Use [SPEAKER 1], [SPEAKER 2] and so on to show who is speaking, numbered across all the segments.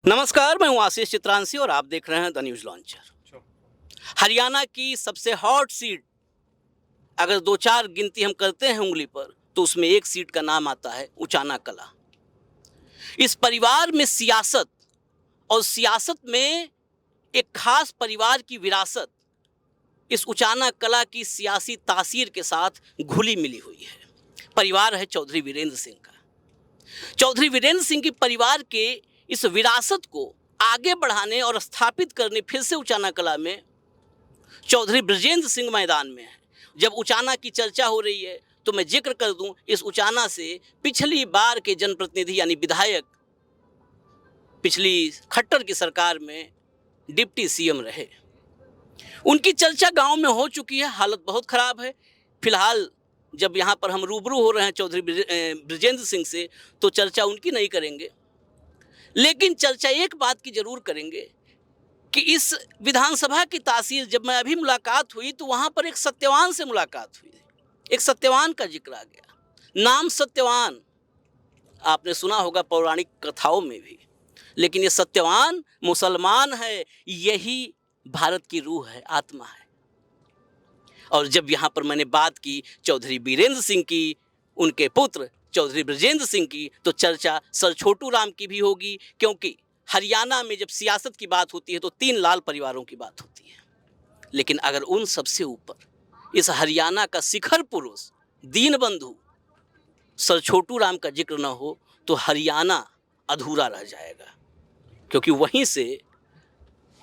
[SPEAKER 1] नमस्कार, मैं हूं आशीष चित्रांशी और आप देख रहे हैं द न्यूज लॉन्चर। हरियाणा की सबसे हॉट सीट अगर दो चार गिनती हम करते हैं उंगली पर, तो उसमें एक सीट का नाम आता है उचाना कला। इस परिवार में सियासत और सियासत में एक खास परिवार की विरासत इस उचाना कला की सियासी तासीर के साथ घुली मिली हुई है। परिवार है चौधरी वीरेंद्र सिंह का। चौधरी वीरेंद्र सिंह की परिवार के इस विरासत को आगे बढ़ाने और स्थापित करने फिर से उचाना कला में चौधरी बृजेंद्र सिंह मैदान में है। जब उचाना की चर्चा हो रही है तो मैं जिक्र कर दूं, इस उचाना से पिछली बार के जनप्रतिनिधि यानी विधायक पिछली खट्टर की सरकार में डिप्टी सीएम रहे। उनकी चर्चा गांव में हो चुकी है। हालत बहुत खराब है। फिलहाल जब यहाँ पर हम रूबरू हो रहे हैं चौधरी बृजेंद्र सिंह से, तो चर्चा उनकी नहीं करेंगे, लेकिन चर्चा एक बात की जरूर करेंगे कि इस विधानसभा की तासीर, जब मैं अभी मुलाकात हुई तो वहाँ पर एक सत्यवान से मुलाकात हुई। एक सत्यवान का जिक्र आ गया। नाम सत्यवान आपने सुना होगा पौराणिक कथाओं में भी, लेकिन ये सत्यवान मुसलमान है। यही भारत की रूह है, आत्मा है। और जब यहाँ पर मैंने बात की चौधरी बीरेंद्र सिंह की, उनके पुत्र चौधरी बृजेंद्र सिंह की, तो चर्चा सर छोटू राम की भी होगी, क्योंकि हरियाणा में जब सियासत की बात होती है तो तीन लाल परिवारों की बात होती है। लेकिन अगर उन सबसे ऊपर इस हरियाणा का शिखर पुरुष दीनबंधु सर छोटू राम का जिक्र न हो तो हरियाणा अधूरा रह जाएगा, क्योंकि वहीं से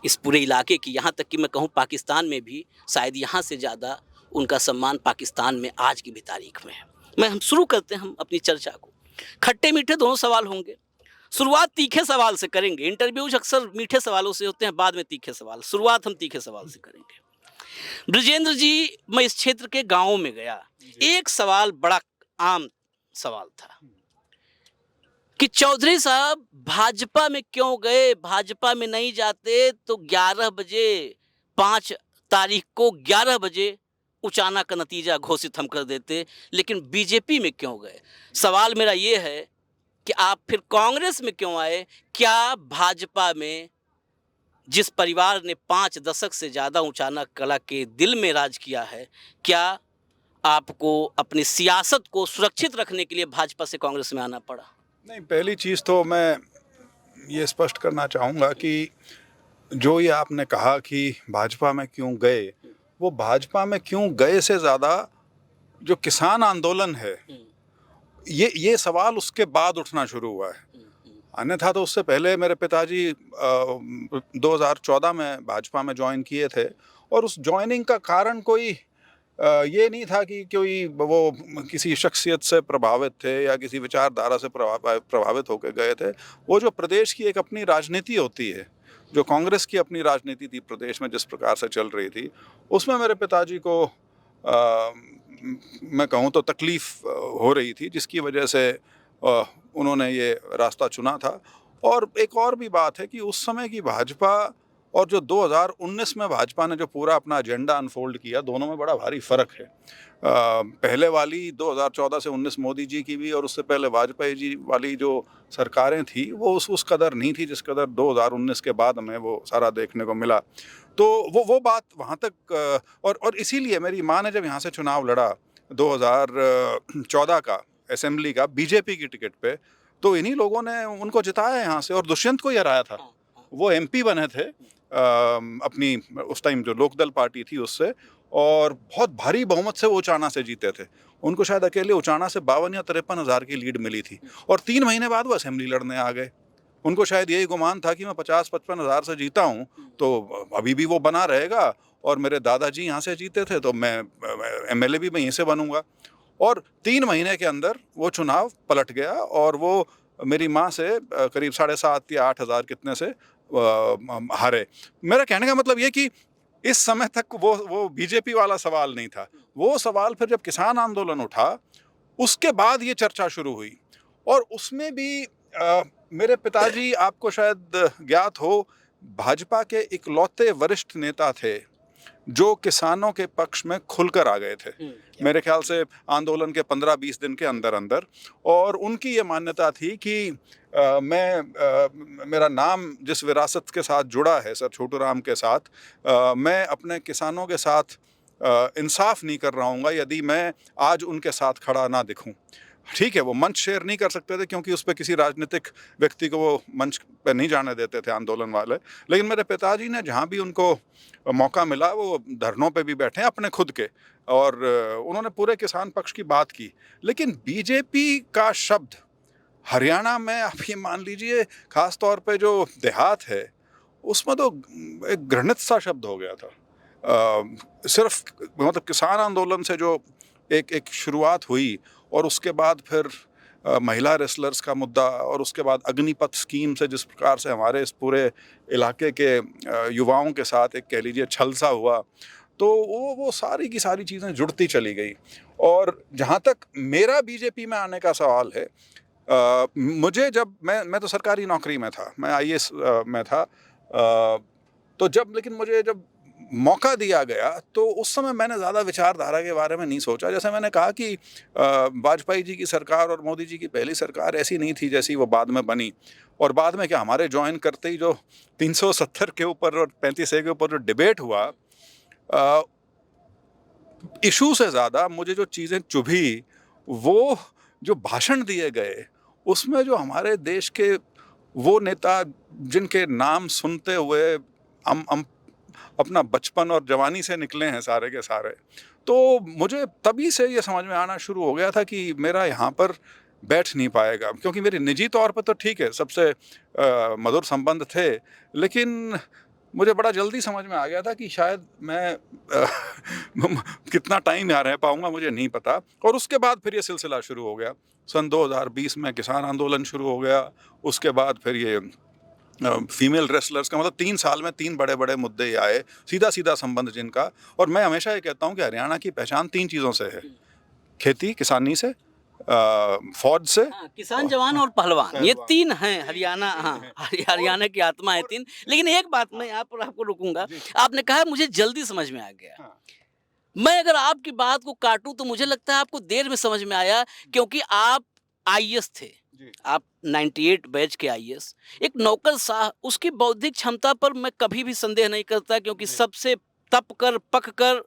[SPEAKER 1] इस पूरे इलाके की, यहाँ तक कि मैं कहूँ पाकिस्तान में भी शायद यहाँ से ज़्यादा उनका सम्मान पाकिस्तान में आज की भी तारीख में है। हम शुरू करते हैं हम अपनी चर्चा को। खट्टे मीठे दोनों सवाल होंगे। शुरुआत तीखे सवाल से करेंगे। इंटरव्यूज अक्सर मीठे सवालों से होते हैं, बाद में तीखे सवाल। शुरुआत हम तीखे सवाल से करेंगे। बृजेंद्र जी, मैं इस क्षेत्र के गाँवों में गया, एक सवाल बड़ा आम सवाल था कि चौधरी साहब भाजपा में क्यों गए? भाजपा में नहीं जाते तो 11 बजे 5 तारीख को 11 बजे उचाना का नतीजा घोषित हम कर देते, लेकिन बीजेपी में क्यों गए? सवाल मेरा ये है कि आप फिर कांग्रेस में क्यों आए? क्या भाजपा में, जिस परिवार ने 5 दशक से ज़्यादा उचाना कला के दिल में राज किया है, क्या आपको अपनी सियासत को सुरक्षित रखने के लिए भाजपा से कांग्रेस में आना पड़ा?
[SPEAKER 2] नहीं, पहली चीज़ तो मैं ये स्पष्ट करना चाहूँगा कि जो ये आपने कहा कि भाजपा में क्यों गए, वो भाजपा में क्यों गए से ज़्यादा जो किसान आंदोलन है, ये सवाल उसके बाद उठना शुरू हुआ है। अन्यथा तो उससे पहले मेरे पिताजी 2014 में भाजपा में ज्वाइन किए थे, और उस ज्वाइनिंग का कारण कोई ये नहीं था कि कोई वो किसी शख्सियत से प्रभावित थे या किसी विचारधारा से प्रभावित होकर गए थे। वो जो प्रदेश की एक अपनी राजनीति होती है, जो कांग्रेस की अपनी राजनीति थी प्रदेश में जिस प्रकार से चल रही थी, उसमें मेरे पिताजी को मैं कहूँ तो तकलीफ़ हो रही थी, जिसकी वजह से उन्होंने ये रास्ता चुना था। और एक और भी बात है कि उस समय की भाजपा और जो 2019 में भाजपा ने जो पूरा अपना एजेंडा अनफोल्ड किया, दोनों में बड़ा भारी फ़र्क है। पहले वाली 2014 से 19 मोदी जी की भी, और उससे पहले वाजपेयी जी वाली जो सरकारें थी, वो उस कदर नहीं थी जिस कदर 2019 के बाद में वो सारा देखने को मिला। तो वो बात वहाँ तक, और इसीलिए मेरी माँ ने जब यहाँ से चुनाव लड़ा 2014 का असेंबली का बीजेपी की टिकट पे, तो इन्हीं लोगों ने उनको जिताया यहाँ से, और दुष्यंत को ही हराया था। वो एमपी बने थे अपनी उस टाइम जो लोकदल पार्टी थी उससे, और बहुत भारी बहुमत से वो उचाना से जीते थे। उनको शायद अकेले उचाना से 52 या 53 हज़ार की लीड मिली थी, और 3 महीने बाद वो असेंबली लड़ने आ गए। उनको शायद यही गुमान था कि मैं 50-55 हज़ार से जीता हूँ तो अभी भी वो बना रहेगा, और मेरे दादाजी यहाँ से जीते थे तो मैं एमएलए भी मैं यहीं से बनूंगा। और 3 महीने के अंदर वो चुनाव पलट गया, और वो मेरी माँ से करीब 7.5 या 8 हज़ार कितने से हारे। मेरा कहने का मतलब ये कि इस समय तक वो बीजेपी वाला सवाल नहीं था। वो सवाल फिर जब किसान आंदोलन उठा, उसके बाद ये चर्चा शुरू हुई, और उसमें भी मेरे पिताजी, आपको शायद ज्ञात हो, भाजपा के इकलौते वरिष्ठ नेता थे जो किसानों के पक्ष में खुलकर आ गए थे, मेरे ख्याल से आंदोलन के 15-20 दिन के अंदर अंदर। और उनकी ये मान्यता थी कि मेरा नाम जिस विरासत के साथ जुड़ा है सर छोटू राम के साथ, मैं अपने किसानों के साथ इंसाफ नहीं कर रहा हूँगा यदि मैं आज उनके साथ खड़ा ना दिखूं। ठीक है, वो मंच शेयर नहीं कर सकते थे क्योंकि उस पर किसी राजनीतिक व्यक्ति को वो मंच पे नहीं जाने देते थे आंदोलन वाले, लेकिन मेरे पिताजी ने जहाँ भी उनको मौका मिला वो धरनों पे भी बैठे अपने खुद के, और उन्होंने पूरे किसान पक्ष की बात की। लेकिन बीजेपी का शब्द हरियाणा में आप ये मान लीजिए, खास तौर पे जो देहात है उसमें तो एक घृणित सा शब्द हो गया था। सिर्फ मतलब किसान आंदोलन से जो एक शुरुआत हुई और उसके बाद फिर महिला रेसलर्स का मुद्दा, और उसके बाद अग्निपथ स्कीम से जिस प्रकार से हमारे इस पूरे इलाके के युवाओं के साथ एक कह लीजिए छल सा हुआ, तो वो सारी की सारी चीज़ें जुड़ती चली गई। और जहाँ तक मेरा बीजेपी में आने का सवाल है, मुझे जब मैं तो सरकारी नौकरी में था, मैं आईएएस में था, तो लेकिन मुझे जब मौका दिया गया तो उस समय मैंने ज़्यादा विचारधारा के बारे में नहीं सोचा। जैसे मैंने कहा कि वाजपेयी जी की सरकार और मोदी जी की पहली सरकार ऐसी नहीं थी जैसी वो बाद में बनी। और बाद में क्या, हमारे ज्वाइन करते ही जो 370 के ऊपर और 35A के ऊपर जो डिबेट हुआ, इशू से ज़्यादा मुझे जो चीज़ें चुभी वो जो भाषण दिए गए, उसमें जो हमारे देश के वो नेता जिनके नाम सुनते हुए हम अपना बचपन और जवानी से निकले हैं सारे के सारे, तो मुझे तभी से ये समझ में आना शुरू हो गया था कि मेरा यहाँ पर बैठ नहीं पाएगा। क्योंकि मेरे निजी तौर पर तो ठीक है, सबसे मधुर संबंध थे, लेकिन मुझे बड़ा जल्दी समझ में आ गया था कि शायद मैं कितना टाइम यहाँ रह पाऊँगा मुझे नहीं पता। और उसके बाद फिर ये सिलसिला शुरू हो गया। सन 2020 में किसान आंदोलन शुरू हो गया, उसके बाद फिर ये फीमेल रेसलर्स का, मतलब 3 साल में 3 बड़े बड़े मुद्दे आए, सीधा सीधा संबंध जिनका। और मैं हमेशा ये कहता हूँ कि हरियाणा की पहचान 3 चीज़ों से है, खेती किसानी से, फौज से,
[SPEAKER 1] किसान जवान और पहलवान, ये 3 हैं हरियाणा। हरियाणा की आत्मा है 3। लेकिन एक बात मैं यहाँ पर आपको रोकूंगा, आपने कहा मुझे जल्दी समझ में आ गया। मैं अगर आपकी बात को काटूं तो मुझे लगता है आपको देर में समझ में आया, क्योंकि आप आईएएस थे, आप 98 बैच के आईएएस। एक नौकरशाह, उसकी बौद्धिक क्षमता पर मैं कभी भी संदेह नहीं करता, क्योंकि सबसे तप कर पक कर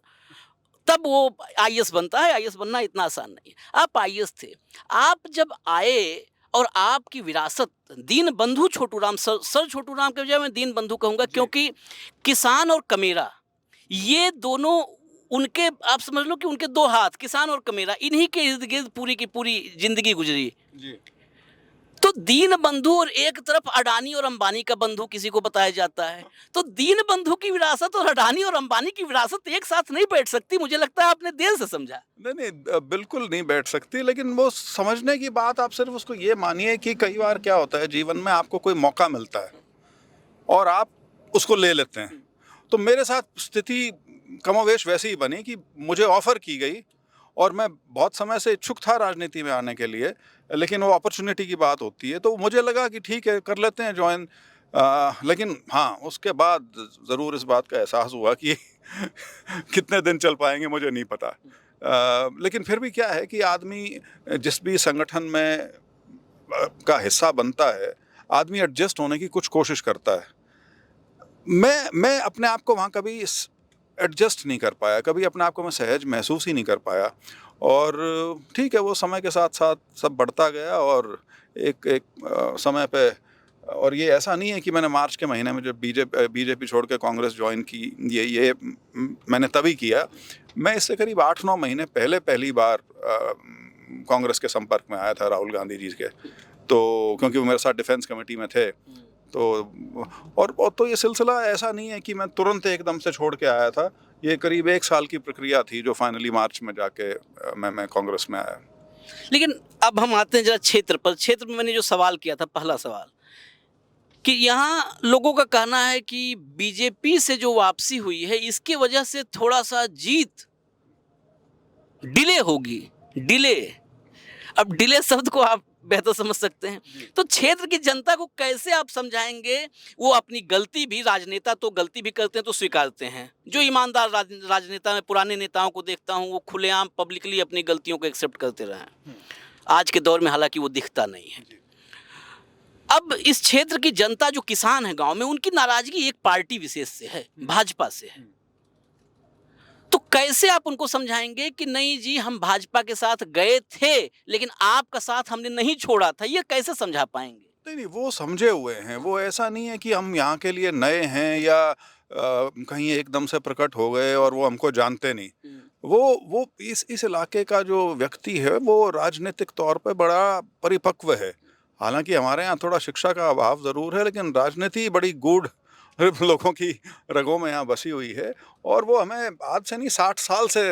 [SPEAKER 1] तब वो आईएएस बनता है। आईएएस बनना इतना आसान नहीं है। आप आईएएस थे, आप जब आए और आपकी विरासत दीन बंधु छोटू राम, सर छोटू राम के बजाय मैं दीन बंधु कहूँगा, क्योंकि किसान और कमेरा ये दोनों उनके, आप समझ लो कि उनके 2 हाथ, किसान और कमेरा, इन्हीं के इर्द गिर्द पूरी की पूरी जिंदगी गुजरी जी। तो दीन बंधु, और एक तरफ अडानी और अंबानी का बंधु किसी को बताया जाता है, तो दीन बंधु की विरासत और अडानी और अंबानी की विरासत एक साथ नहीं बैठ सकती। मुझे लगता है आपने देर से समझा।
[SPEAKER 2] नहीं, बिल्कुल नहीं बैठ सकती, लेकिन वो समझने की बात, आप सिर्फ उसको ये मानिए कि कई बार क्या होता है जीवन में, आपको कोई मौका मिलता है और आप उसको ले लेते हैं। तो मेरे साथ स्थिति कमोवेश वैसे ही बनी कि मुझे ऑफर की गई और मैं बहुत समय से इच्छुक था राजनीति में आने के लिए, लेकिन वो अपॉर्चुनिटी की बात होती है, तो मुझे लगा कि ठीक है कर लेते हैं ज्वाइन। लेकिन हाँ, उसके बाद ज़रूर इस बात का एहसास हुआ कि कितने दिन चल पाएंगे मुझे नहीं पता। लेकिन फिर भी क्या है कि आदमी जिस भी संगठन में का हिस्सा बनता है, आदमी एडजस्ट होने की कुछ कोशिश करता है। मैं अपने आप को वहाँ कभी एडजस्ट नहीं कर पाया, कभी अपने आप को मैं सहज महसूस ही नहीं कर पाया। और ठीक है, वो समय के साथ साथ सब बढ़ता गया, और एक समय पे, और ये ऐसा नहीं है कि मैंने मार्च के महीने में जब बीजेपी छोड़ के कांग्रेस ज्वाइन की, ये मैंने तभी किया। मैं इससे करीब 8-9 महीने पहले पहली बार कांग्रेस के संपर्क में आया था राहुल गांधी जी के, तो क्योंकि वो मेरे साथ डिफेंस कमेटी में थे। तो ये सिलसिला ऐसा नहीं है कि मैं तुरंत एकदम से छोड़ के आया था, ये करीब 1 साल की प्रक्रिया थी जो फाइनली मार्च में जाके मैं कांग्रेस में आया।
[SPEAKER 1] लेकिन अब हम आते हैं जरा क्षेत्र पर। क्षेत्र में मैंने जो सवाल किया था, पहला सवाल, कि यहाँ लोगों का कहना है कि बीजेपी से जो वापसी हुई है, इसकी वजह से थोड़ा सा जीत डिले होगी। डिले, अब डिले शब्द को आप बेहतर समझ सकते हैं। तो क्षेत्र की जनता को कैसे आप समझाएंगे, वो अपनी गलती भी, राजनेता तो गलती भी करते हैं तो स्वीकारते हैं। जो ईमानदार राजनेता में पुराने नेताओं को देखता हूँ, वो खुलेआम पब्लिकली अपनी गलतियों को एक्सेप्ट करते रहे हैं। आज के दौर में हालांकि वो दिखता नहीं है। अब इस क्षेत्र की जनता जो किसान है गांव में, उनकी नाराजगी एक पार्टी विशेष से है, भाजपा से है। तो कैसे आप उनको समझाएंगे कि नहीं जी, हम भाजपा के साथ गए थे लेकिन आपका साथ हमने नहीं छोड़ा था, ये कैसे समझा पाएंगे?
[SPEAKER 2] नहीं, वो समझे हुए हैं। वो ऐसा नहीं है कि हम यहाँ के लिए नए हैं या कहीं एकदम से प्रकट हो गए और वो हमको जानते नहीं। वो इस इलाके का जो व्यक्ति है वो राजनीतिक तौर पे बड़ा परिपक्व है। हालांकि हमारे यहाँ थोड़ा शिक्षा का अभाव ज़रूर है, लेकिन राजनीति बड़ी गूढ़ लोगों की रगों में यहाँ बसी हुई है। और वो हमें आज से नहीं, 60 साल से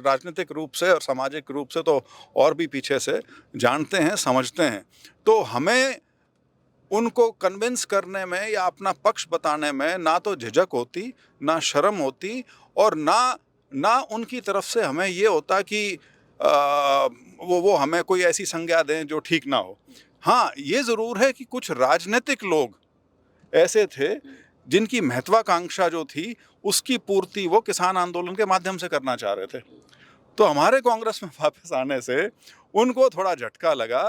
[SPEAKER 2] राजनीतिक रूप से और सामाजिक रूप से तो और भी पीछे से जानते हैं, समझते हैं। तो हमें उनको कन्विंस करने में या अपना पक्ष बताने में ना तो झिझक होती, ना शर्म होती, और ना उनकी तरफ से हमें ये होता कि वो हमें कोई ऐसी संज्ञा दें जो ठीक ना हो। हाँ, ये ज़रूर है कि कुछ राजनीतिक लोग ऐसे थे जिनकी महत्वाकांक्षा जो थी उसकी पूर्ति वो किसान आंदोलन के माध्यम से करना चाह रहे थे। तो हमारे कांग्रेस में वापस आने से उनको थोड़ा झटका लगा।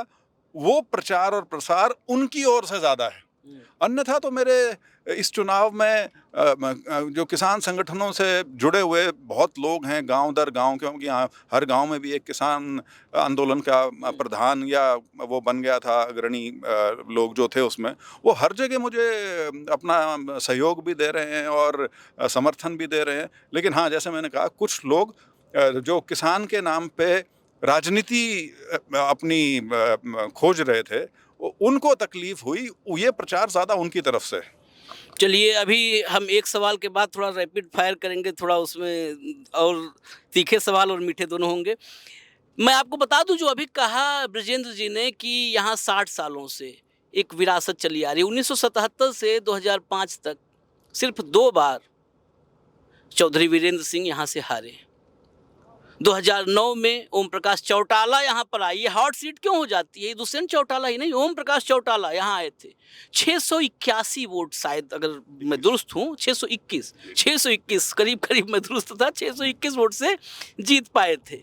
[SPEAKER 2] वो प्रचार और प्रसार उनकी ओर से ज़्यादा है। अन्यथा तो मेरे इस चुनाव में जो किसान संगठनों से जुड़े हुए बहुत लोग हैं, गांव दर गांव, क्योंकि यहाँ हर गांव में भी एक किसान आंदोलन का प्रधान या वो बन गया था, अग्रणी लोग जो थे उसमें, वो हर जगह मुझे अपना सहयोग भी दे रहे हैं और समर्थन भी दे रहे हैं। लेकिन हाँ, जैसे मैंने कहा, कुछ लोग जो किसान के नाम पे राजनीति अपनी खोज रहे थे, उनको तकलीफ हुई। ये प्रचार ज़्यादा उनकी तरफ से।
[SPEAKER 1] चलिए, अभी हम एक सवाल के बाद थोड़ा रैपिड फायर करेंगे, थोड़ा उसमें और तीखे सवाल और मीठे दोनों होंगे। मैं आपको बता दूं, जो अभी कहा ब्रजेंद्र जी ने कि यहाँ 60 सालों से एक विरासत चली आ रही है। 1977 से 2005 तक सिर्फ 2 बार चौधरी वीरेंद्र सिंह यहाँ से हारे। 2009 में ओम प्रकाश चौटाला यहाँ पर आई। ये हॉट सीट क्यों हो जाती है? दुष्यंत चौटाला ही नहीं, ओम प्रकाश चौटाला यहाँ आए थे। 681 वोट, शायद अगर मैं दुरुस्त हूँ, 621 करीब मैं दुरुस्त था, 621 वोट से जीत पाए थे।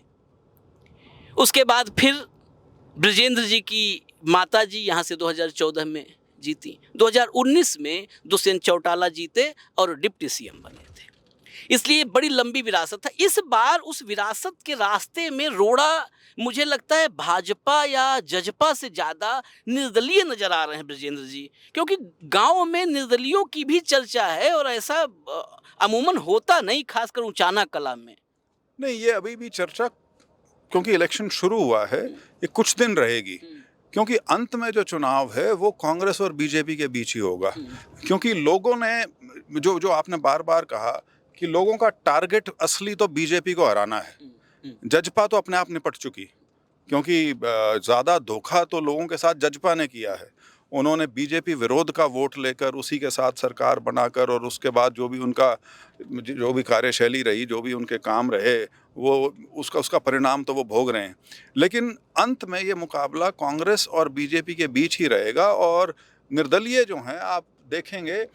[SPEAKER 1] उसके बाद फिर ब्रजेंद्र जी की माता जी यहाँ से 2014 में जीती। 2019 में दुष्यंत चौटाला जीते और डिप्टी सीएम बने थे। इसलिए बड़ी लंबी विरासत है। इस बार उस विरासत के रास्ते में रोड़ा, मुझे लगता है भाजपा या जजपा से ज़्यादा निर्दलीय नजर आ रहे हैं ब्रजेंद्र जी, क्योंकि गांव में निर्दलियों की भी चर्चा है और ऐसा अमूमन होता नहीं, खासकर उचाना कला में।
[SPEAKER 2] नहीं, ये अभी भी चर्चा, क्योंकि इलेक्शन शुरू हुआ है, ये कुछ दिन रहेगी। क्योंकि अंत में जो चुनाव है वो कांग्रेस और बीजेपी के बीच ही होगा। क्योंकि लोगों ने जो आपने बार बार कहा कि लोगों का टारगेट असली तो बीजेपी को हराना है। जजपा तो अपने आप निपट चुकी, क्योंकि ज़्यादा धोखा तो लोगों के साथ जजपा ने किया है। उन्होंने बीजेपी विरोध का वोट लेकर उसी के साथ सरकार बनाकर, और उसके बाद जो भी कार्यशैली रही, जो भी उनके काम रहे, वो उसका परिणाम तो वो भोग रहे हैं। लेकिन अंत में ये मुकाबला कांग्रेस और बीजेपी के बीच ही रहेगा, और निर्दलीय जो हैं आप देखेंगे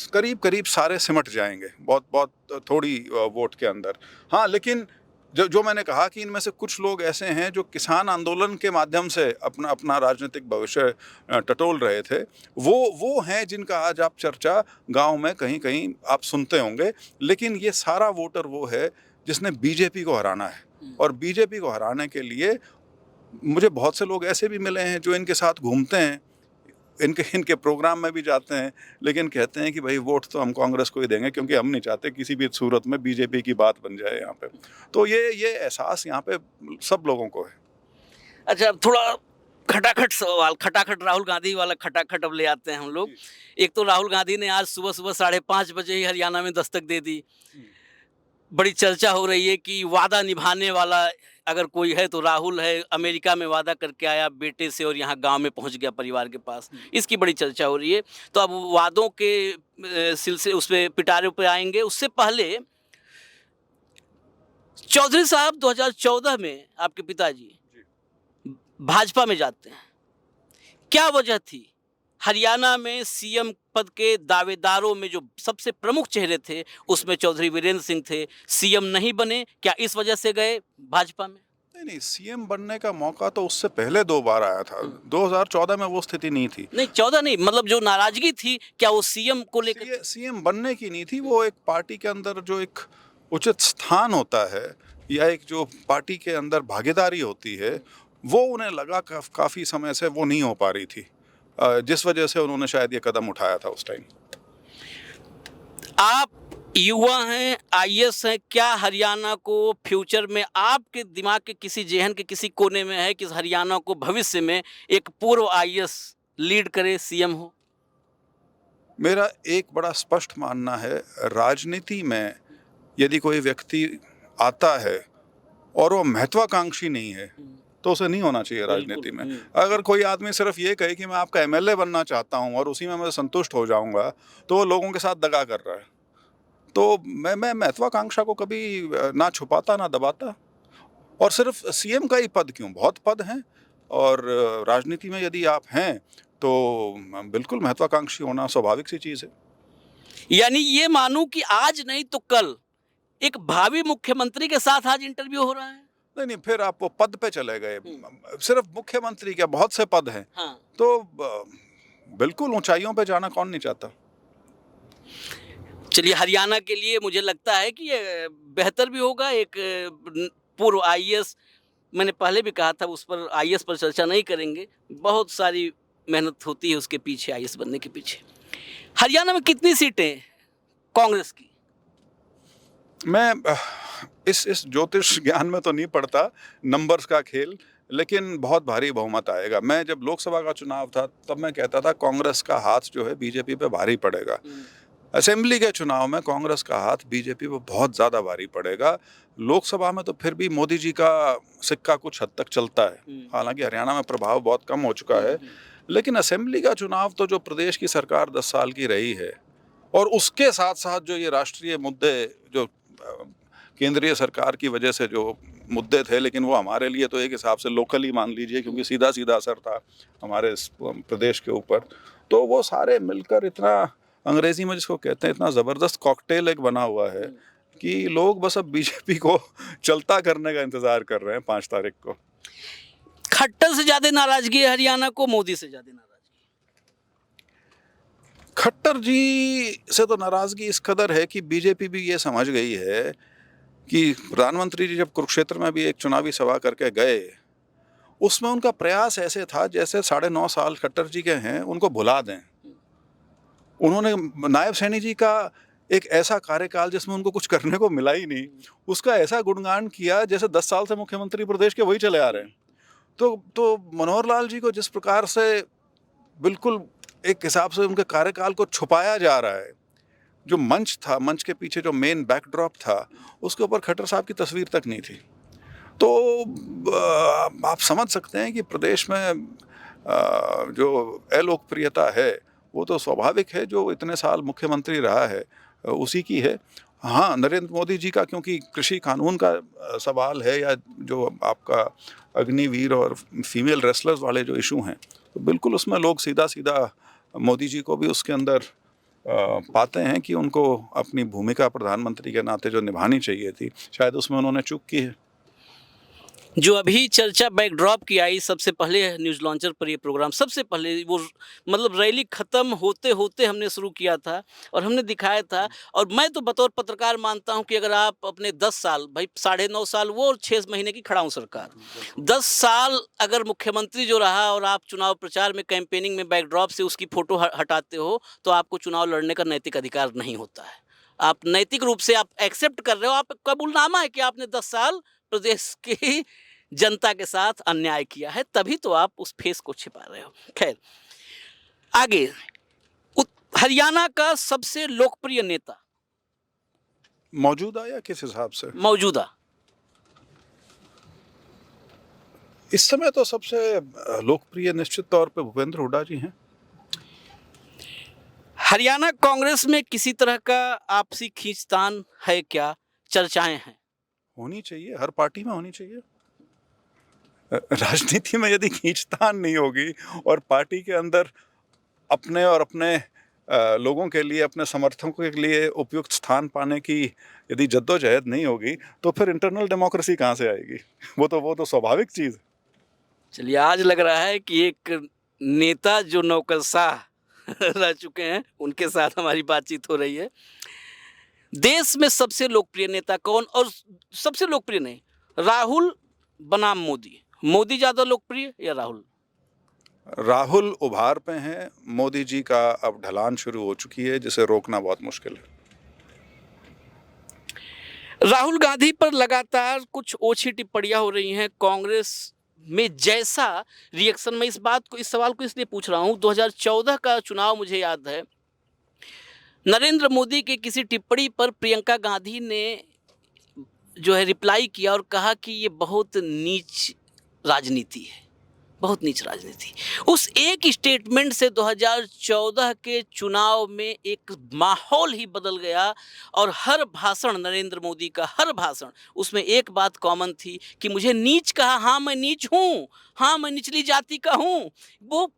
[SPEAKER 2] करीब सारे सिमट जाएंगे, बहुत थोड़ी वोट के अंदर। हाँ, लेकिन जो मैंने कहा कि इनमें से कुछ लोग ऐसे हैं जो किसान आंदोलन के माध्यम से अपना राजनीतिक भविष्य टटोल रहे थे, वो हैं जिनका आज आप चर्चा गांव में कहीं कहीं आप सुनते होंगे। लेकिन ये सारा वोटर वो है जिसने बीजेपी को हराना है, और बीजेपी को हराने के लिए मुझे बहुत से लोग ऐसे भी मिले हैं जो इनके साथ घूमते हैं, इनके प्रोग्राम में भी जाते हैं, लेकिन कहते हैं कि भाई वोट तो हम कांग्रेस को ही देंगे, क्योंकि हम नहीं चाहते किसी भी सूरत में बीजेपी की बात बन जाए यहाँ पे। तो ये एहसास यहाँ पे सब लोगों को है।
[SPEAKER 1] अच्छा, थोड़ा खटाखट सवाल, खटाखट राहुल गांधी वाला खटाखट अब ले आते हैं हम लोग। एक तो राहुल गांधी ने आज सुबह 5:30 बजे ही हरियाणा में दस्तक दे दी। बड़ी चर्चा हो रही है कि वादा निभाने वाला अगर कोई है तो राहुल है। अमेरिका में वादा करके आया बेटे से और यहाँ गांव में पहुँच गया परिवार के पास, इसकी बड़ी चर्चा हो रही है। तो अब वादों के सिलसिले उस पर पिटारे पे आएंगे। उससे पहले चौधरी साहब 2014 में आपके पिताजी भाजपा में जाते हैं। क्या वजह थी? हरियाणा में सीएम पद के दावेदारों में जो सबसे प्रमुख चेहरे थे उसमें चौधरी वीरेंद्र सिंह थे, सीएम नहीं बने, क्या इस वजह से गए भाजपा में?
[SPEAKER 2] नहीं, सीएम बनने का मौका तो उससे पहले 2 बार आया था। 2014 में वो स्थिति नहीं थी।
[SPEAKER 1] नहीं 14 नहीं, मतलब जो नाराजगी थी क्या वो सीएम को लेकर?
[SPEAKER 2] सीएम बनने की नहीं थी, वो एक पार्टी के अंदर जो एक उचित स्थान होता है या एक जो पार्टी के अंदर भागीदारी होती है, वो उन्हें लगा काफ़ी समय से वो नहीं हो पा रही थी, जिस वजह से उन्होंने शायद ये कदम उठाया था उस टाइम।
[SPEAKER 1] आप युवा हैं, आईएएस हैं, क्या हरियाणा को फ्यूचर में आपके दिमाग के किसी जेहन के किसी कोने में है कि हरियाणा को भविष्य में एक पूर्व आईएएस लीड करे, सीएम हो?
[SPEAKER 2] मेरा एक बड़ा स्पष्ट मानना है, राजनीति में यदि कोई व्यक्ति आता है और वो महत्वाकांक्षी नहीं है तो उसे नहीं होना चाहिए राजनीति में। अगर कोई आदमी सिर्फ ये कहे कि मैं आपका एमएलए बनना चाहता हूँ और उसी में मैं संतुष्ट हो जाऊंगा, तो वो लोगों के साथ दगा कर रहा है। तो मैं महत्वाकांक्षा को कभी ना छुपाता ना दबाता। और सिर्फ सीएम का ही पद क्यों, बहुत पद हैं, और राजनीति में यदि आप हैं तो बिल्कुल महत्वाकांक्षी होना स्वाभाविक सी चीज़ है।
[SPEAKER 1] यानी ये मानूं कि आज नहीं तो कल एक भावी मुख्यमंत्री के साथ आज इंटरव्यू हो रहा है?
[SPEAKER 2] नहीं, फिर आप वो पद पे चले गए। सिर्फ मुख्यमंत्री क्या, बहुत से पद हैं।
[SPEAKER 1] हाँ।
[SPEAKER 2] तो बिल्कुल ऊंचाइयों पे जाना कौन नहीं चाहता।
[SPEAKER 1] चलिए, हरियाणा के लिए मुझे लगता है कि ये बेहतर भी होगा। एक पूर्व आईएएस, मैंने पहले भी कहा था, उस पर आईएएस पर चर्चा नहीं करेंगे, बहुत सारी मेहनत होती है उसके पीछे, आईएएस बनने के पीछे। हरियाणा में कितनी सीटें कांग्रेस की?
[SPEAKER 2] मैं इस ज्योतिष ज्ञान में तो नहीं पड़ता, नंबर्स का खेल, लेकिन बहुत भारी बहुमत आएगा। मैं जब लोकसभा का चुनाव था तब मैं कहता था कांग्रेस का हाथ जो है बीजेपी पे भारी पड़ेगा। असेंबली के चुनाव में कांग्रेस का हाथ बीजेपी पे बहुत ज़्यादा भारी पड़ेगा। लोकसभा में तो फिर भी मोदी जी का सिक्का कुछ हद तक चलता है, हालांकि हरियाणा में प्रभाव बहुत कम हो चुका है। लेकिन असेंबली का चुनाव तो जो प्रदेश की सरकार 10 साल की रही है, और उसके साथ साथ जो ये राष्ट्रीय मुद्दे, जो केंद्रीय सरकार की वजह से जो मुद्दे थे, लेकिन वो हमारे लिए तो एक हिसाब से लोकल ही मान लीजिए, क्योंकि सीधा सीधा असर था हमारे प्रदेश के ऊपर, तो वो सारे मिलकर इतना, अंग्रेजी में जिसको कहते हैं, इतना ज़बरदस्त कॉकटेल एक बना हुआ है कि लोग बस अब बीजेपी को चलता करने का इंतज़ार कर रहे हैं 5 तारीख को।
[SPEAKER 1] खट्टर से ज़्यादा नाराजगी है हरियाणा को, मोदी से ज़्यादा नाराजगी?
[SPEAKER 2] खट्टर जी से तो नाराज़गी इस कदर है कि बीजेपी भी ये समझ गई है कि प्रधानमंत्री जी जब कुरुक्षेत्र में भी एक चुनावी सभा करके गए, उसमें उनका प्रयास ऐसे था जैसे 9.5 साल खट्टर जी के हैं उनको भुला दें। उन्होंने नायब सैनी जी का एक ऐसा कार्यकाल जिसमें उनको कुछ करने को मिला ही नहीं, उसका ऐसा गुणगान किया जैसे 10 साल से मुख्यमंत्री प्रदेश के वही चले आ रहे हैं। तो मनोहर लाल जी को जिस प्रकार से बिल्कुल एक हिसाब से उनके कार्यकाल को छुपाया जा रहा है, जो मंच था, मंच के पीछे जो मेन बैकड्रॉप था, उसके ऊपर खट्टर साहब की तस्वीर तक नहीं थी। तो आप समझ सकते हैं कि प्रदेश में जो अलोकप्रियता है वो तो स्वाभाविक है, जो इतने साल मुख्यमंत्री रहा है उसी की है। हाँ, नरेंद्र मोदी जी का क्योंकि कृषि कानून का सवाल है, या जो आपका अग्निवीर और फीमेल रेसलर्स वाले जो इशू हैं, तो बिल्कुल उसमें लोग सीधा सीधा मोदी जी को भी उसके अंदर पाते हैं कि उनको अपनी भूमिका प्रधानमंत्री के नाते जो निभानी चाहिए थी, शायद उसमें उन्होंने चूक की है।
[SPEAKER 1] जो अभी चर्चा बैकड्रॉप की आई, सबसे पहले न्यूज़ लॉन्चर पर ये प्रोग्राम, सबसे पहले वो मतलब रैली ख़त्म होते होते हमने शुरू किया था और हमने दिखाया था। और मैं तो बतौर पत्रकार मानता हूं कि अगर आप अपने 10 साल, भाई 9.5 साल वो और 6 महीने की खड़ा हूं सरकार, 10 साल अगर मुख्यमंत्री जो रहा और आप चुनाव प्रचार में, कैंपेनिंग में बैकड्रॉप से उसकी फ़ोटो हटाते हो, तो आपको चुनाव लड़ने का नैतिक अधिकार नहीं होता है। आप नैतिक रूप से आप एक्सेप्ट कर रहे हो, आप कबूलनामा है कि आपने 10 साल प्रदेश की जनता के साथ अन्याय किया है, तभी तो आप उस फेस को छिपा रहे हो। खैर, आगे, हरियाणा का सबसे लोकप्रिय नेता
[SPEAKER 2] मौजूदा या किस हिसाब से?
[SPEAKER 1] मौजूदा
[SPEAKER 2] इस समय तो सबसे लोकप्रिय निश्चित तौर पे भूपेंद्र हुड्डा जी हैं।
[SPEAKER 1] हरियाणा कांग्रेस में किसी तरह का आपसी खींचतान है क्या? चर्चाएं हैं?
[SPEAKER 2] होनी चाहिए, हर पार्टी में होनी चाहिए। राजनीति में यदि खींचतान नहीं होगी और पार्टी के अंदर अपने और अपने लोगों के लिए, अपने समर्थकों के लिए उपयुक्त स्थान पाने की यदि जद्दोजहद नहीं होगी तो फिर इंटरनल डेमोक्रेसी कहाँ से आएगी? वो तो स्वाभाविक चीज़।
[SPEAKER 1] चलिए, आज लग रहा है कि एक नेता जो नौकरशाह रह चुके हैं उनके साथ हमारी बातचीत हो रही है। देश में सबसे लोकप्रिय नेता कौन? और सबसे लोकप्रिय नहीं, राहुल बनाम मोदी, मोदी ज़्यादा लोकप्रिय या राहुल?
[SPEAKER 2] राहुल उभार पे हैं, मोदी जी का अब ढलान शुरू हो चुकी है जिसे रोकना बहुत मुश्किल है।
[SPEAKER 1] राहुल गांधी पर लगातार कुछ ओछी टिप्पणियां हो रही हैं कांग्रेस में, जैसा रिएक्शन। मैं इस सवाल को इसलिए पूछ रहा हूं, 2014 का चुनाव मुझे याद है, नरेंद्र मोदी की किसी टिप्पणी पर प्रियंका गांधी ने जो है रिप्लाई किया और कहा कि ये बहुत नीच राजनीति है, बहुत नीच राजनीति। उस एक स्टेटमेंट से 2014 के चुनाव में एक माहौल ही बदल गया और हर भाषण, नरेंद्र मोदी का हर भाषण, उसमें एक बात कॉमन थी कि मुझे नीच कहा, हाँ मैं नीच हूँ, हाँ मैं निचली जाति का हूँ। वो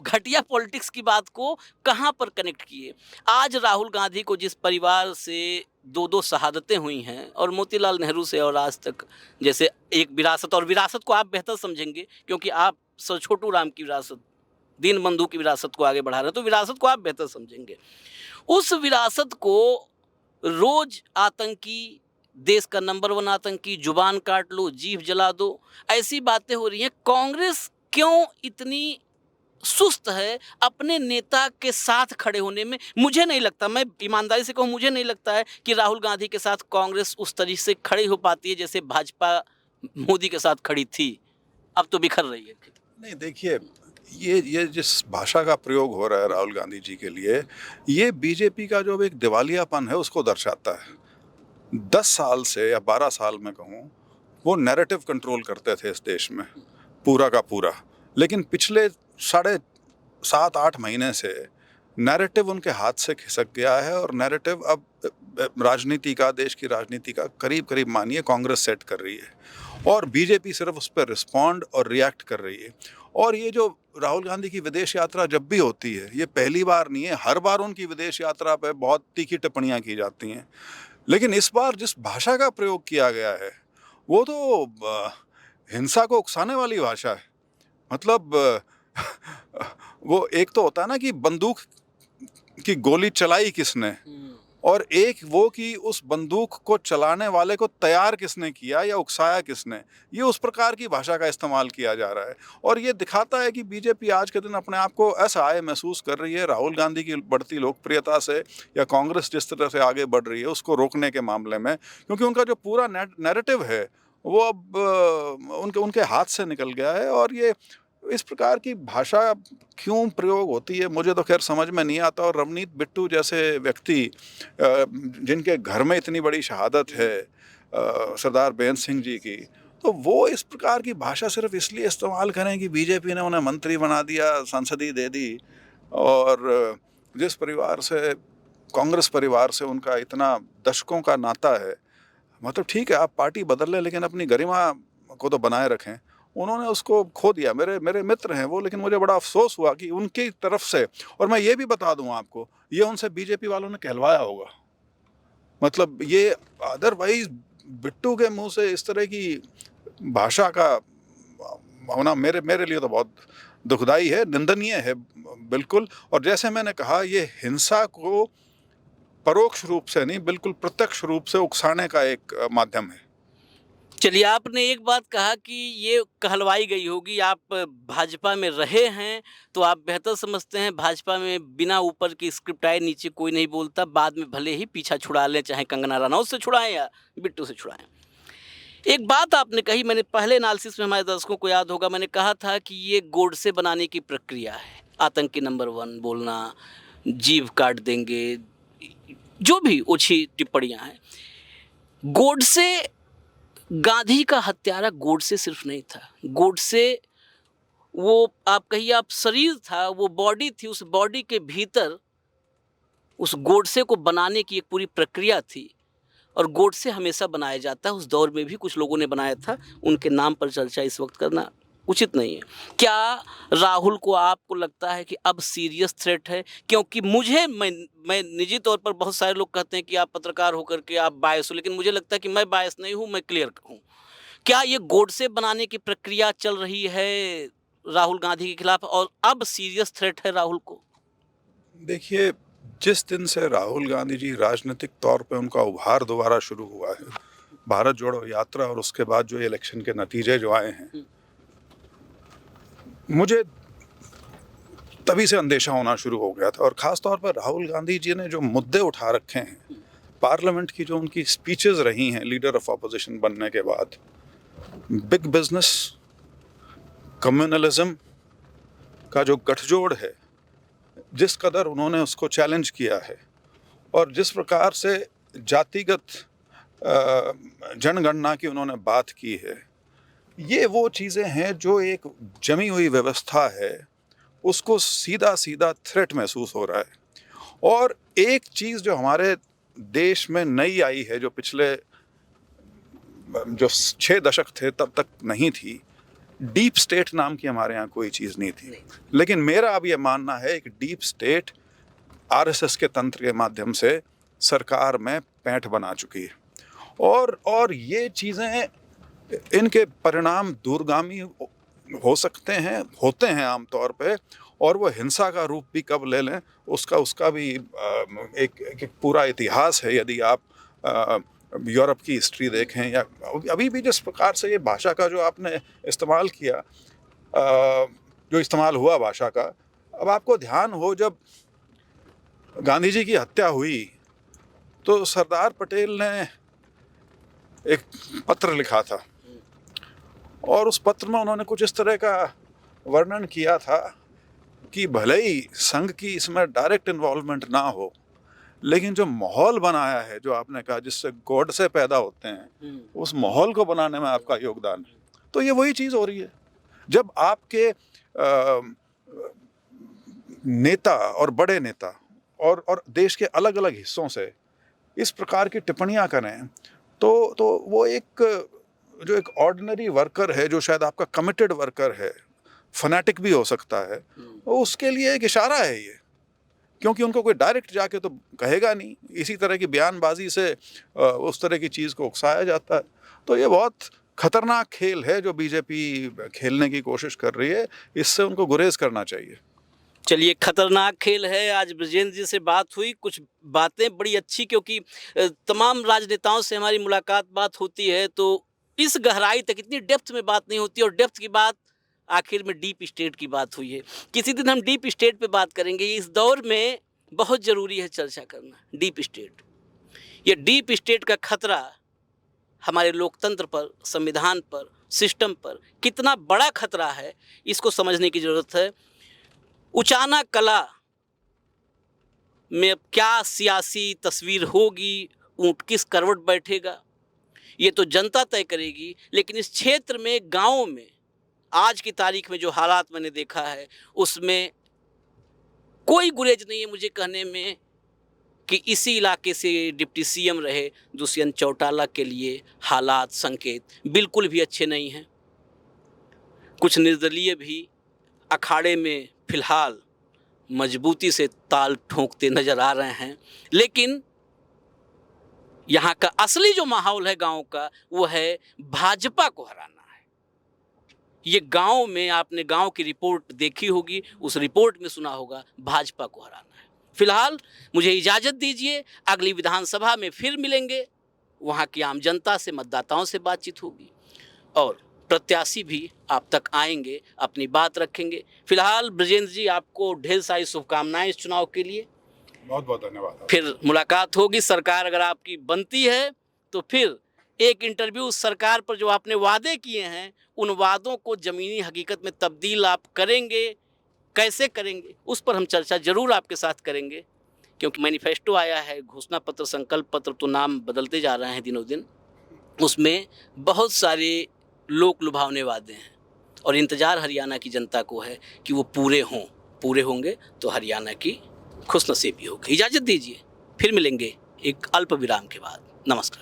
[SPEAKER 1] घटिया पॉलिटिक्स की बात को कहाँ पर कनेक्ट किए। आज राहुल गांधी को जिस परिवार से दो शहादतें हुई हैं, और मोतीलाल नेहरू से और आज तक जैसे एक विरासत, और विरासत को आप बेहतर समझेंगे क्योंकि आप सर छोटू राम की विरासत, दीन बंधु की विरासत को आगे बढ़ा रहे हैं, तो विरासत को आप बेहतर समझेंगे। उस विरासत को रोज आतंकी, देश का नंबर 1 आतंकी, जुबान काट लो, जीभ जला दो, ऐसी बातें हो रही हैं। कांग्रेस क्यों इतनी सुस्त है अपने नेता के साथ खड़े होने में? मुझे नहीं लगता, मैं ईमानदारी से कहूँ, मुझे नहीं लगता है कि राहुल गांधी के साथ कांग्रेस उस तरीके से खड़ी हो पाती है जैसे भाजपा मोदी के साथ खड़ी थी। अब तो बिखर रही है।
[SPEAKER 2] नहीं, देखिए, ये जिस भाषा का प्रयोग हो रहा है राहुल गांधी जी के लिए, ये बीजेपी का जो एक दिवालियापन है उसको दर्शाता है। 10 साल से या 12 साल में कहूँ, वो नैरेटिव कंट्रोल करते थे इस देश में पूरा का पूरा, लेकिन पिछले 7.5-8 महीने से नैरेटिव उनके हाथ से खिसक गया है और नैरेटिव अब राजनीति का, देश की राजनीति का करीब करीब मानिए कांग्रेस सेट कर रही है और बीजेपी सिर्फ उस पर रिस्पॉन्ड और रिएक्ट कर रही है। और ये जो राहुल गांधी की विदेश यात्रा जब भी होती है, ये पहली बार नहीं है, हर बार उनकी विदेश यात्रा पे बहुत तीखी टिप्पणियां की जाती हैं, लेकिन इस बार जिस भाषा का प्रयोग किया गया है वो तो हिंसा को उकसाने वाली भाषा है। मतलब वो एक तो होता है ना कि बंदूक की गोली चलाई किसने, और एक वो कि उस बंदूक को चलाने वाले को तैयार किसने किया या उकसाया किसने। ये उस प्रकार की भाषा का इस्तेमाल किया जा रहा है और ये दिखाता है कि बीजेपी आज के दिन अपने आप को ऐसा आए महसूस कर रही है राहुल गांधी की बढ़ती लोकप्रियता से, या कांग्रेस जिस तरह से आगे बढ़ रही है उसको रोकने के मामले में, क्योंकि उनका जो पूरा नैरेटिव है वो अब उनके हाथ से निकल गया है। और ये इस प्रकार की भाषा क्यों प्रयोग होती है मुझे तो खैर समझ में नहीं आता। और रवनीत बिट्टू जैसे व्यक्ति जिनके घर में इतनी बड़ी शहादत है सरदार बेअंत सिंह जी की, तो वो इस प्रकार की भाषा सिर्फ इसलिए इस्तेमाल करें कि बीजेपी ने उन्हें मंत्री बना दिया, सांसदी दे दी, और जिस परिवार से, कांग्रेस परिवार से उनका इतना दशकों का नाता है, मतलब ठीक है आप पार्टी बदल लें लेकिन अपनी गरिमा को तो बनाए रखें। उन्होंने उसको खो दिया। मेरे मित्र हैं वो, लेकिन मुझे बड़ा अफसोस हुआ कि उनकी तरफ से, और मैं ये भी बता दूं आपको, ये उनसे बीजेपी वालों ने कहलवाया होगा। मतलब ये अदरवाइज बिट्टू के मुंह से इस तरह की भाषा का होना मेरे लिए तो बहुत दुखदाई है, निंदनीय है बिल्कुल। और जैसे मैंने कहा, ये हिंसा को परोक्ष रूप से नहीं बिल्कुल प्रत्यक्ष रूप से उकसाने का एक माध्यम है।
[SPEAKER 1] चलिए, आपने एक बात कहा कि ये कहलवाई गई होगी। आप भाजपा में रहे हैं तो आप बेहतर समझते हैं, भाजपा में बिना ऊपर की स्क्रिप्ट आए नीचे कोई नहीं बोलता, बाद में भले ही पीछा छुड़ा लें, चाहे कंगना रनौत से छुड़ाएं या बिट्टू से छुड़ाएं। एक बात आपने कही, मैंने पहले एनालिसिस में, हमारे दर्शकों को याद होगा, मैंने कहा था कि ये गोडसे बनाने की प्रक्रिया है। आतंकी नंबर 1 बोलना, जीभ काट देंगे, जो भी ओछी टिप्पणियाँ हैं। गोडसे, गांधी का हत्यारा गोडसे सिर्फ नहीं था। गोडसे वो आप कहिए, आप शरीर था, वो बॉडी थी, उस बॉडी के भीतर उस गोडसे को बनाने की एक पूरी प्रक्रिया थी। और गोडसे हमेशा बनाया जाता है, उस दौर में भी कुछ लोगों ने बनाया था, उनके नाम पर चर्चा इस वक्त करना उचित नहीं है। क्या राहुल को आपको लगता है कि अब सीरियस थ्रेट है? क्योंकि मैं निजी तौर पर, बहुत सारे लोग कहते हैं कि आप पत्रकार होकर के आप बायस हो, लेकिन मुझे लगता है कि मैं बायस नहीं हूँ, मैं क्लियर हूँ। क्या ये गोडसे बनाने की प्रक्रिया चल रही है राहुल गांधी के खिलाफ और अब सीरियस थ्रेट है राहुल को?
[SPEAKER 2] देखिए, जिस दिन से राहुल गांधी जी राजनीतिक तौर पे उनका उभार दोबारा शुरू हुआ है, भारत जोड़ो यात्रा और उसके बाद जो इलेक्शन के नतीजे जो आए हैं, मुझे तभी से अंदेशा होना शुरू हो गया था। और ख़ास तौर पर राहुल गांधी जी ने जो मुद्दे उठा रखे हैं, पार्लियामेंट की जो उनकी स्पीचेस रही हैं लीडर ऑफ अपोजिशन बनने के बाद, बिग बिजनेस, कम्युनलिज्म का जो गठजोड़ है, जिस कदर उन्होंने उसको चैलेंज किया है और जिस प्रकार से जातिगत जनगणना की उन्होंने बात की है, ये वो चीज़ें हैं जो एक जमी हुई व्यवस्था है उसको सीधा सीधा थ्रेट महसूस हो रहा है। और एक चीज़ जो हमारे देश में नई आई है, जो पिछले जो 6 दशक थे तब तक नहीं थी, डीप स्टेट नाम की हमारे यहाँ कोई चीज़ नहीं थी। लेकिन मेरा अब ये मानना है कि डीप स्टेट आरएसएस के तंत्र के माध्यम से सरकार में पैंठ बना चुकी है और ये चीज़ें, इनके परिणाम दूरगामी हो सकते हैं, होते हैं आमतौर पे, और वो हिंसा का रूप भी कब ले लें उसका भी एक पूरा इतिहास है। यदि आप यूरोप की हिस्ट्री देखें या अभी भी जिस प्रकार से ये भाषा का जो आपने इस्तेमाल किया, जो इस्तेमाल हुआ भाषा का, अब आपको ध्यान हो, जब गांधी जी की हत्या हुई तो सरदार पटेल ने एक पत्र लिखा था और उस पत्र में उन्होंने कुछ इस तरह का वर्णन किया था कि भले ही संघ की इसमें डायरेक्ट इन्वॉल्वमेंट ना हो, लेकिन जो माहौल बनाया है, जो आपने कहा जिससे गॉड से पैदा होते हैं, उस माहौल को बनाने में आपका योगदान है। तो ये वही चीज़ हो रही है। जब आपके नेता और बड़े नेता और देश के अलग अलग हिस्सों से इस प्रकार की टिप्पणियां करें, तो वो जो एक ऑर्डिनरी वर्कर है, जो शायद आपका कमिटेड वर्कर है, फनेटिक भी हो सकता है, तो उसके लिए एक इशारा है ये, क्योंकि उनको कोई डायरेक्ट जाके तो कहेगा नहीं। इसी तरह की बयानबाजी से उस तरह की चीज़ को उकसाया जाता है। तो ये बहुत खतरनाक खेल है जो बीजेपी खेलने की कोशिश कर रही है, इससे उनको गुरेज करना चाहिए।
[SPEAKER 1] चलिए, खतरनाक खेल है। आज ब्रजेंद्र जी से बात हुई, कुछ बातें बड़ी अच्छी, क्योंकि तमाम राजनेताओं से हमारी बात होती है तो इस गहराई तक, इतनी डेप्थ में बात नहीं होती, और डेप्थ की बात आखिर में डीप स्टेट की बात हुई है। किसी दिन हम डीप स्टेट पे बात करेंगे। इस दौर में बहुत ज़रूरी है चर्चा करना डीप स्टेट। ये डीप स्टेट का खतरा हमारे लोकतंत्र पर, संविधान पर, सिस्टम पर कितना बड़ा खतरा है, इसको समझने की ज़रूरत है। उचाना कला में अब क्या सियासी तस्वीर होगी, ऊँट किस करवट बैठेगा, ये तो जनता तय करेगी। लेकिन इस क्षेत्र में, गाँव में, आज की तारीख में जो हालात मैंने देखा है, उसमें कोई गुरेज नहीं है मुझे कहने में कि इसी इलाके से डिप्टी सीएम रहे दुष्यंत चौटाला के लिए हालात, संकेत बिल्कुल भी अच्छे नहीं हैं। कुछ निर्दलीय भी अखाड़े में फिलहाल मजबूती से ताल ठोंकते नजर आ रहे हैं, लेकिन यहाँ का असली जो माहौल है गांव का, वो है भाजपा को हराना है। ये गांव में, आपने गांव की रिपोर्ट देखी होगी, उस रिपोर्ट में सुना होगा, भाजपा को हराना है। फिलहाल मुझे इजाज़त दीजिए, अगली विधानसभा में फिर मिलेंगे, वहाँ की आम जनता से, मतदाताओं से बातचीत होगी और प्रत्याशी भी आप तक आएंगे, अपनी बात रखेंगे। फिलहाल ब्रजेंद्र जी, आपको ढेर सारी शुभकामनाएं इस चुनाव के लिए।
[SPEAKER 2] बहुत बहुत धन्यवाद।
[SPEAKER 1] फिर मुलाकात होगी। सरकार अगर आपकी बनती है तो फिर एक इंटरव्यू सरकार पर जो आपने वादे किए हैं, उन वादों को ज़मीनी हकीकत में तब्दील आप करेंगे, कैसे करेंगे, उस पर हम चर्चा ज़रूर आपके साथ करेंगे। क्योंकि मैनिफेस्टो आया है, घोषणा पत्र, संकल्प पत्र, तो नाम बदलते जा रहे हैं दिनों दिन, उसमें बहुत सारे लोक लुभावने वादे हैं और इंतज़ार हरियाणा की जनता को है कि वो पूरे होंगे तो हरियाणा की खुशनसीबी होगी। इजाज़त दीजिए, फिर मिलेंगे एक अल्प विराम के बाद। नमस्कार।